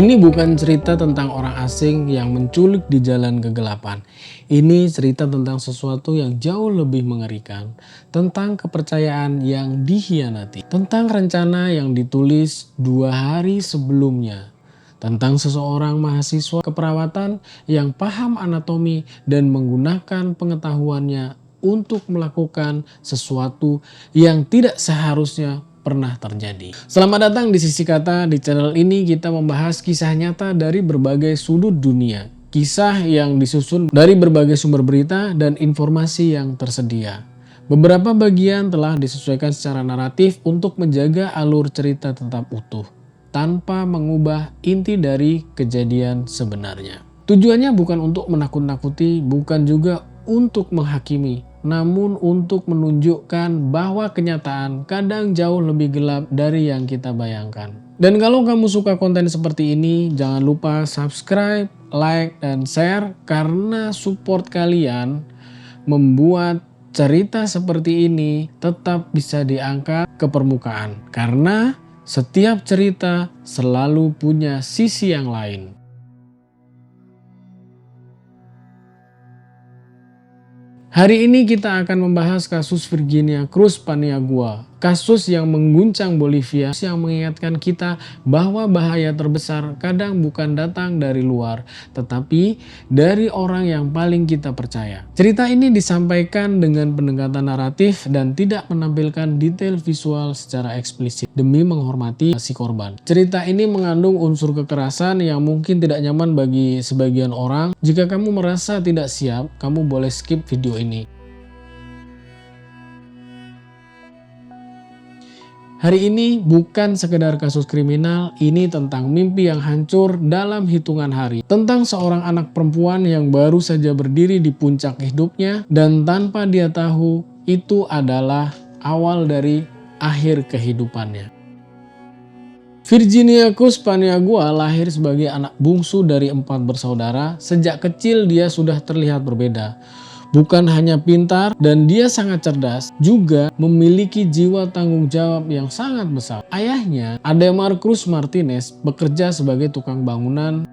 Ini bukan cerita tentang orang asing yang menculik di jalan kegelapan. Ini cerita tentang sesuatu yang jauh lebih mengerikan, tentang kepercayaan yang dikhianati, tentang rencana yang ditulis 2 hari sebelumnya, tentang seseorang mahasiswa keperawatan yang paham anatomi dan menggunakan pengetahuannya untuk melakukan sesuatu yang tidak seharusnya pernah terjadi. Selamat datang di Sisi Kata. Di channel ini kita membahas kisah nyata dari berbagai sudut dunia. Kisah yang disusun dari berbagai sumber berita dan informasi yang tersedia. Beberapa bagian telah disesuaikan secara naratif untuk menjaga alur cerita tetap utuh, tanpa mengubah inti dari kejadian sebenarnya. Tujuannya bukan untuk menakut-nakuti, bukan juga untuk menghakimi, namun untuk menunjukkan bahwa kenyataan kadang jauh lebih gelap dari yang kita bayangkan. Dan kalau kamu suka konten seperti ini, jangan lupa subscribe, like, dan share, karena support kalian membuat cerita seperti ini tetap bisa diangkat ke permukaan. Karena setiap cerita selalu punya sisi yang lain. Hari ini kita akan membahas kasus Virginia Cruz Paniagua, kasus yang mengguncang Bolivia, yang mengingatkan kita bahwa bahaya terbesar kadang bukan datang dari luar, tetapi dari orang yang paling kita percaya. Cerita ini disampaikan dengan pendekatan naratif dan tidak menampilkan detail visual secara eksplisit demi menghormati si korban. Cerita ini mengandung unsur kekerasan yang mungkin tidak nyaman bagi sebagian orang. Jika kamu merasa tidak siap, kamu boleh skip video ini. Hari ini bukan sekedar kasus kriminal, ini tentang mimpi yang hancur dalam hitungan hari. Tentang seorang anak perempuan yang baru saja berdiri di puncak hidupnya dan tanpa dia tahu itu adalah awal dari akhir kehidupannya. Virginia Cruz Paniagua lahir sebagai anak bungsu dari 4 bersaudara. Sejak kecil dia sudah terlihat berbeda. Bukan hanya pintar dan dia sangat cerdas, juga memiliki jiwa tanggung jawab yang sangat besar. Ayahnya, Ademar Cruz Martinez, bekerja sebagai tukang bangunan.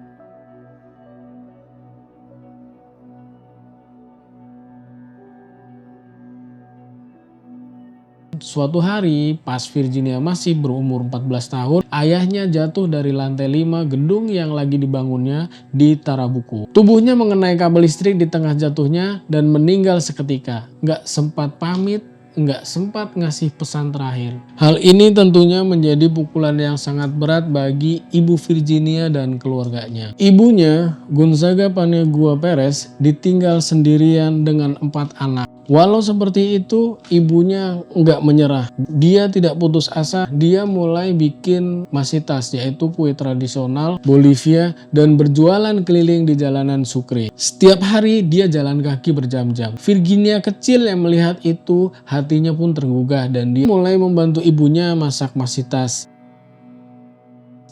Suatu hari, pas Virginia masih berumur 14 tahun, ayahnya jatuh dari lantai 5 gedung yang lagi dibangunnya di Tarabuco. Tubuhnya mengenai kabel listrik di tengah jatuhnya dan meninggal seketika. Nggak sempat pamit, nggak sempat ngasih pesan terakhir. Hal ini tentunya menjadi pukulan yang sangat berat bagi ibu Virginia dan keluarganya. Ibunya, Gonzaga Paniagua Perez, ditinggal sendirian dengan 4 anak. Walau seperti itu, ibunya nggak menyerah. Dia tidak putus asa. Dia mulai bikin masitas, yaitu kue tradisional Bolivia, dan berjualan keliling di jalanan Sucre. Setiap hari dia jalan kaki berjam-jam. Virginia kecil yang melihat itu, hatinya pun tergugah dan dia mulai membantu ibunya masak masitas.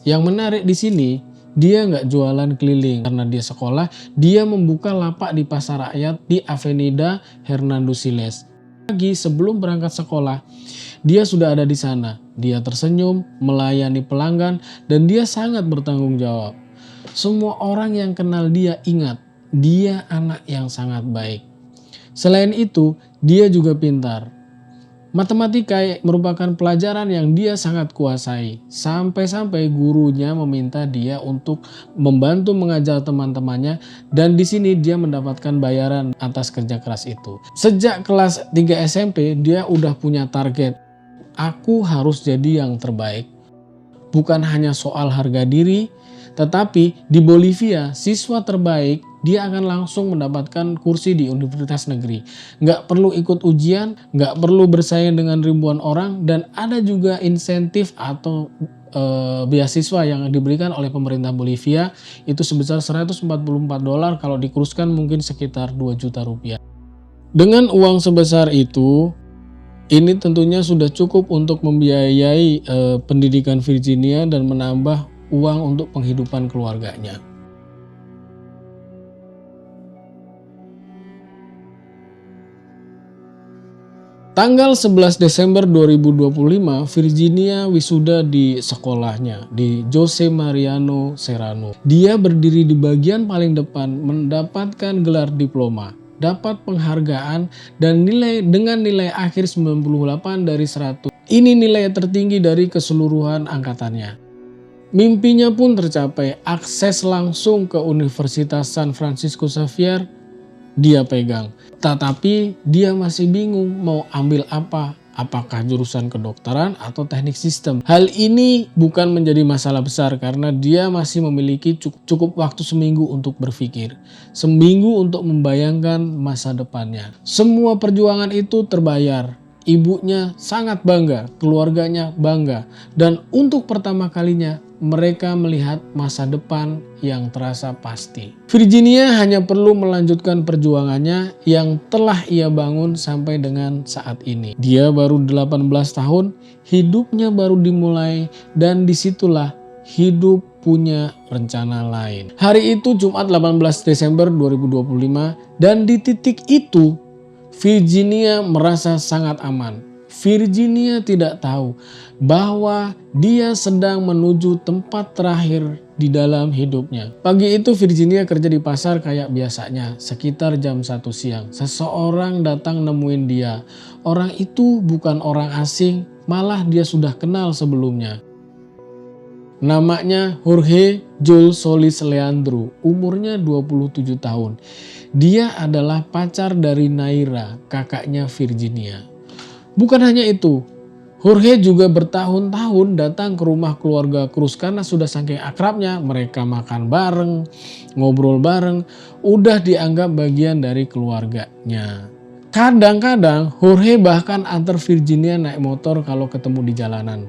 Yang menarik di sini, dia nggak jualan keliling. Karena dia sekolah, dia membuka lapak di pasar rakyat di Avenida Hernando Siles. Pagi sebelum berangkat sekolah, dia sudah ada di sana. Dia tersenyum, melayani pelanggan, dan dia sangat bertanggung jawab. Semua orang yang kenal dia ingat, dia anak yang sangat baik. Selain itu, dia juga pintar. Matematika merupakan pelajaran yang dia sangat kuasai. Sampai-sampai gurunya meminta dia untuk membantu mengajar teman-temannya, dan di sini dia mendapatkan bayaran atas kerja keras itu. Sejak kelas 3 SMP dia udah punya target. Aku harus jadi yang terbaik. Bukan hanya soal harga diri, tetapi di Bolivia siswa terbaik dia akan langsung mendapatkan kursi di universitas negeri. Nggak perlu ikut ujian, nggak perlu bersaing dengan ribuan orang, dan ada juga insentif atau beasiswa yang diberikan oleh pemerintah Bolivia itu sebesar $144, kalau dikuruskan mungkin sekitar 2 juta rupiah. Dengan uang sebesar itu, ini tentunya sudah cukup untuk membiayai pendidikan Virginia dan menambah uang untuk penghidupan keluarganya. Tanggal 11 Desember 2025, Virginia wisuda di sekolahnya di Jose Mariano Serrano. Dia berdiri di bagian paling depan, mendapatkan gelar diploma, dapat penghargaan dan dengan nilai akhir 98 dari 100. Ini nilai tertinggi dari keseluruhan angkatannya. Mimpinya pun tercapai, akses langsung ke Universitas San Francisco Xavier dia pegang. Tetapi dia masih bingung mau ambil apa, apakah jurusan kedokteran atau teknik sistem. Hal ini bukan menjadi masalah besar karena dia masih memiliki cukup waktu seminggu untuk berpikir. Seminggu untuk membayangkan masa depannya. Semua perjuangan itu terbayar. Ibunya sangat bangga, keluarganya bangga, dan untuk pertama kalinya mereka melihat masa depan yang terasa pasti. Virginia hanya perlu melanjutkan perjuangannya yang telah ia bangun sampai dengan saat ini. Dia baru 18 tahun, hidupnya baru dimulai, dan disitulah hidup punya rencana lain. Hari itu Jumat 18 Desember 2025, dan di titik itu Virginia merasa sangat aman. Virginia tidak tahu bahwa dia sedang menuju tempat terakhir di dalam hidupnya. Pagi itu Virginia kerja di pasar kayak biasanya. Sekitar jam 1 siang, seseorang datang nemuin dia. Orang itu bukan orang asing, malah dia sudah kenal sebelumnya. Namanya Jorge Joel Solis Leandro, umurnya 27 tahun. Dia adalah pacar dari Naira, kakaknya Virginia. Bukan hanya itu, Jorge juga bertahun-tahun datang ke rumah keluarga Cruz karena sudah saking akrabnya, mereka makan bareng, ngobrol bareng, udah dianggap bagian dari keluarganya. Kadang-kadang Jorge bahkan antar Virginia naik motor kalau ketemu di jalanan.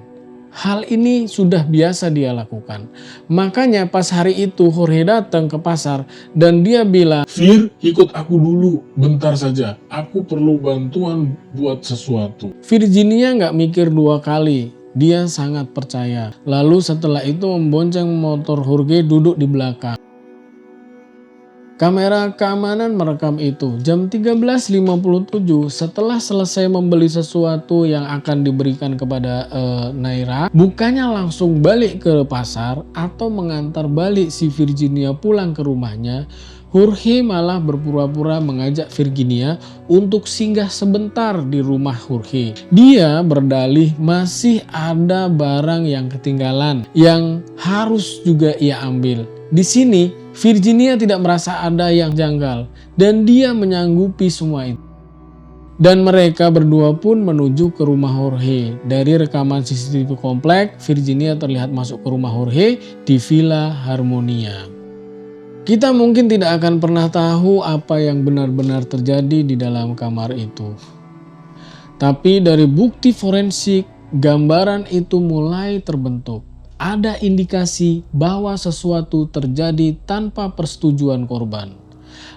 Hal ini sudah biasa dia lakukan. Makanya pas hari itu Jorge datang ke pasar dan dia bilang, "Vir, ikut aku dulu, bentar saja. Aku perlu bantuan buat sesuatu." Virginia nggak mikir dua kali. Dia sangat percaya. Lalu setelah itu membonceng motor Jorge duduk di belakang. Kamera keamanan merekam itu. Jam 13.57 setelah selesai membeli sesuatu yang akan diberikan kepada Naira, bukannya langsung balik ke pasar atau mengantar balik si Virginia pulang ke rumahnya, Jorge malah berpura-pura mengajak Virginia untuk singgah sebentar di rumah Jorge. Dia berdalih masih ada barang yang ketinggalan yang harus juga ia ambil. Di sini Virginia tidak merasa ada yang janggal dan dia menyanggupi semua itu. Dan mereka berdua pun menuju ke rumah Jorge. Dari rekaman CCTV komplek, Virginia terlihat masuk ke rumah Jorge di Villa Harmonia. Kita mungkin tidak akan pernah tahu apa yang benar-benar terjadi di dalam kamar itu. Tapi dari bukti forensik, gambaran itu mulai terbentuk. Ada indikasi bahwa sesuatu terjadi tanpa persetujuan korban.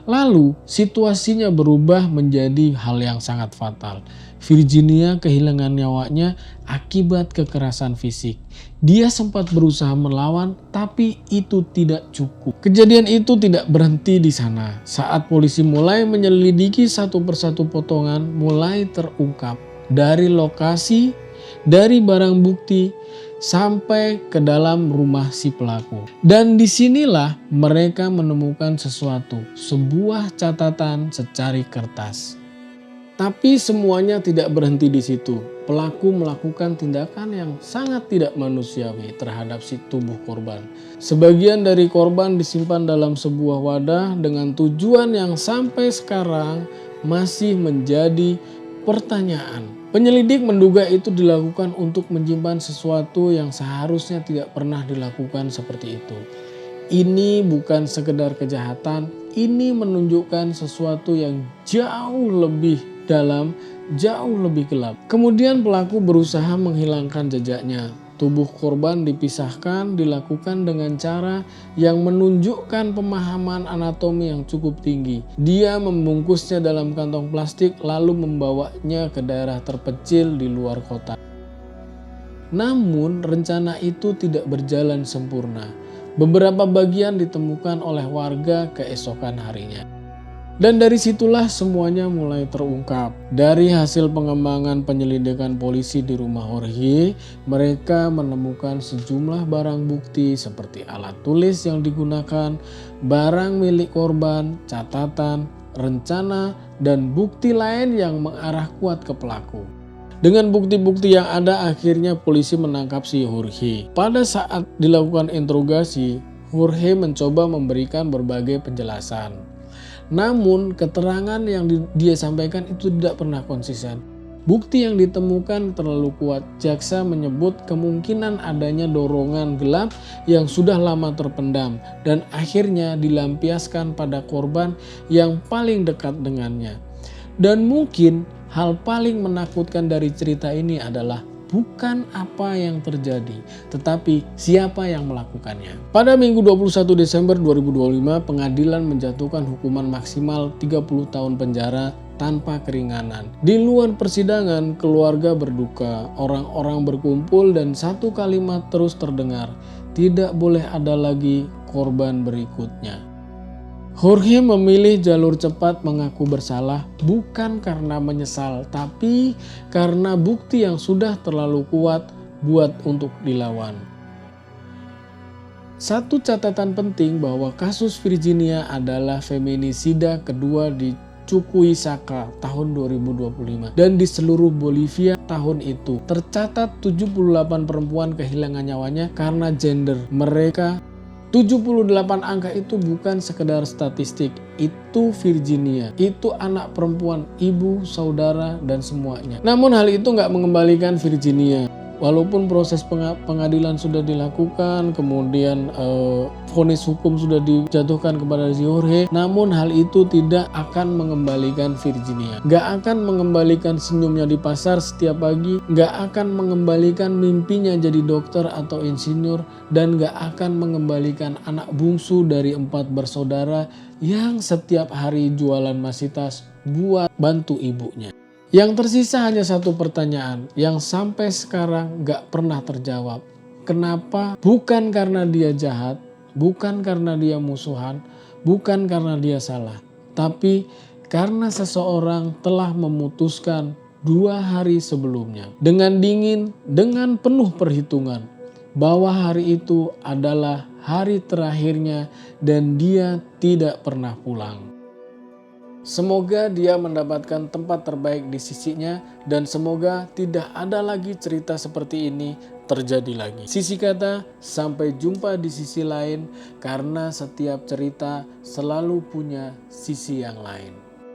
Lalu situasinya berubah menjadi hal yang sangat fatal. Virginia kehilangan nyawanya akibat kekerasan fisik. Dia sempat berusaha melawan, tapi itu tidak cukup. Kejadian itu tidak berhenti di sana. Saat polisi mulai menyelidiki satu persatu potongan, mulai terungkap dari lokasi, dari barang bukti, sampai ke dalam rumah si pelaku. Dan disinilah mereka menemukan sesuatu, sebuah catatan secari kertas. Tapi semuanya tidak berhenti di situ. Pelaku melakukan tindakan yang sangat tidak manusiawi terhadap si tubuh korban. Sebagian dari korban disimpan dalam sebuah wadah dengan tujuan yang sampai sekarang masih menjadi pertanyaan. Penyelidik menduga itu dilakukan untuk menyimpan sesuatu yang seharusnya tidak pernah dilakukan seperti itu. Ini bukan sekedar kejahatan, ini menunjukkan sesuatu yang jauh lebih dalam, jauh lebih gelap. Kemudian pelaku berusaha menghilangkan jejaknya. Tubuh korban dipisahkan dilakukan dengan cara yang menunjukkan pemahaman anatomi yang cukup tinggi. Dia membungkusnya dalam kantong plastik lalu membawanya ke daerah terpencil di luar kota. Namun rencana itu tidak berjalan sempurna. Beberapa bagian ditemukan oleh warga keesokan harinya. Dan dari situlah semuanya mulai terungkap. Dari hasil pengembangan penyelidikan polisi di rumah Jorge, mereka menemukan sejumlah barang bukti seperti alat tulis yang digunakan, barang milik korban, catatan, rencana, dan bukti lain yang mengarah kuat ke pelaku. Dengan bukti-bukti yang ada, akhirnya polisi menangkap si Jorge. Pada saat dilakukan interogasi, Jorge mencoba memberikan berbagai penjelasan. Namun keterangan yang dia sampaikan itu tidak pernah konsisten. Bukti yang ditemukan terlalu kuat. Jaksa menyebut kemungkinan adanya dorongan gelap yang sudah lama terpendam dan akhirnya dilampiaskan pada korban yang paling dekat dengannya. Dan mungkin hal paling menakutkan dari cerita ini adalah bukan apa yang terjadi, tetapi siapa yang melakukannya. Pada Minggu 21 Desember 2025, pengadilan menjatuhkan hukuman maksimal 30 tahun penjara tanpa keringanan. Di luar persidangan, keluarga berduka, orang-orang berkumpul dan satu kalimat terus terdengar, tidak boleh ada lagi korban berikutnya. Jorge memilih jalur cepat mengaku bersalah bukan karena menyesal, tapi karena bukti yang sudah terlalu kuat buat untuk dilawan. Satu catatan penting bahwa kasus Virginia adalah feminisida kedua di Chuquisaca tahun 2025 dan di seluruh Bolivia tahun itu. Tercatat 78 perempuan kehilangan nyawanya karena gender mereka. 78 angka itu bukan sekedar statistik, itu Virginia, itu anak perempuan, ibu, saudara, dan semuanya. Namun hal itu nggak mengembalikan Virginia. Walaupun proses pengadilan sudah dilakukan, kemudian vonis hukum sudah dijatuhkan kepada si Jorge, namun hal itu tidak akan mengembalikan Virginia. Gak akan mengembalikan senyumnya di pasar setiap pagi, gak akan mengembalikan mimpinya jadi dokter atau insinyur, dan gak akan mengembalikan anak bungsu dari 4 bersaudara yang setiap hari jualan masitas buat bantu ibunya. Yang tersisa hanya satu pertanyaan yang sampai sekarang gak pernah terjawab. Kenapa? Bukan karena dia jahat, bukan karena dia musuhan, bukan karena dia salah. Tapi karena seseorang telah memutuskan 2 hari sebelumnya. Dengan dingin, dengan penuh perhitungan. Bahwa hari itu adalah hari terakhirnya dan dia tidak pernah pulang. Semoga dia mendapatkan tempat terbaik di sisinya dan semoga tidak ada lagi cerita seperti ini terjadi lagi. Sisi kata, sampai jumpa di sisi lain karena setiap cerita selalu punya sisi yang lain.